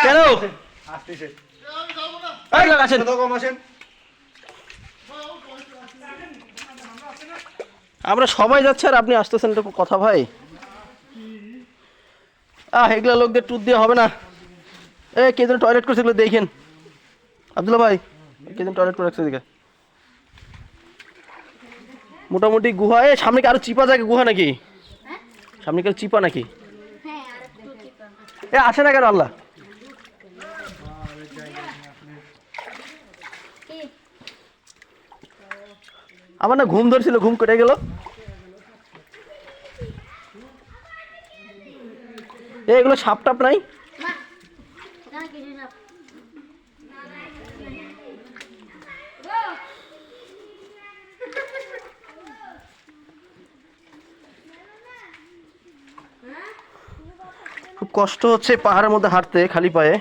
কেন আসেন আমরা সবাই যাচ্ছে আর আপনি আসতেছেন, এটা কথা ভাই? এগুলা লোকদের ট্যুর দিয়ে হবে না। কে যেন টয়লেট করছে এগুলো দেখেন। আব্দুল্লাহ ভাই, কে যেন টয়লেট করে রাখছে এদিকে। মোটামুটি গুহা, সামনে কি আরো চিপা জায়গা গুহা নাকি? সামনে কি চিপা নাকি? আসে না কেন আল্লাহ? আমার না ঘুম ধরছিল, ঘুম কেটে গেল। এগুলো সাপ টাপ নাই? খুব কষ্ট হচ্ছে পাহাড়ের মধ্যে হাঁটতে খালি পায়ে।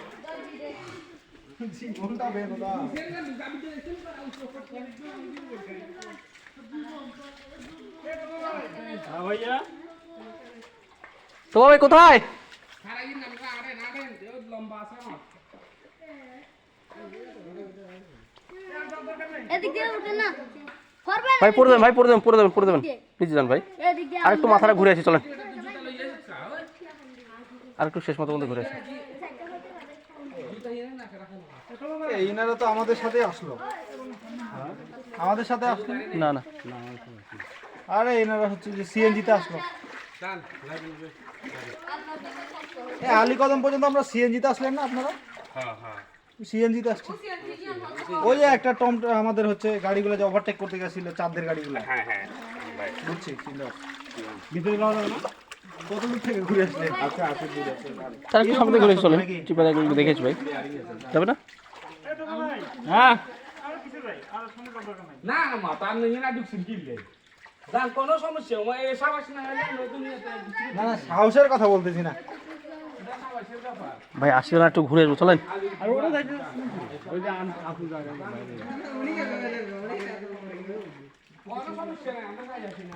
তো ভাই কোথায়? ভাই পড়ে দেবেন, ভাই পড়ে দেবেন, পড়ে দেবেন, পড়ে দেবেন, নিচে যান ভাই। আর একটু মাথাটা ঘুরে আসি, চলেন আর একটু শেষ মতো মধ্যে ঘুরে আসি। এনারা তো আমাদের সাথে আসলো, আমাদের সাথে আসলো না না, আরে এনারা হচ্ছে যে সিএনজিতে আসলো। আলীকদম পর্যন্ত আমরা সিএনজিতে আসলেন না আপনারা? সিএনজিতে আসছি। ওই যে একটা টম আমাদের হচ্ছে গাড়িগুলো যে ওভারটেক করতে গেছিল, চাঁদের গাড়িগুলো। বুঝছি, ভিতরে যাওয়া যাবে না? কত দূর থেকে ঘুরে আসলে? আচ্ছা আচ্ছা, ঘুরে আসলে তার একটু সামনে ঘুরে চলেন, চিপা জায়গাগুলো দেখেছি ভাই, যাবে না? হ্যাঁ না মা তার নেই না ঢুকছেন কিনলে দাম কোনো সমস্যা এসব আসে না, নতুন না না, সাহসের কথা বলতেছি না ভাই, আসলে না একটু ঘুরে আসবো, চলেন। আর ওটা দেখে ওই যে আপু জায়গা কোনো সমস্যা নাই, আমরা যাই আসি না।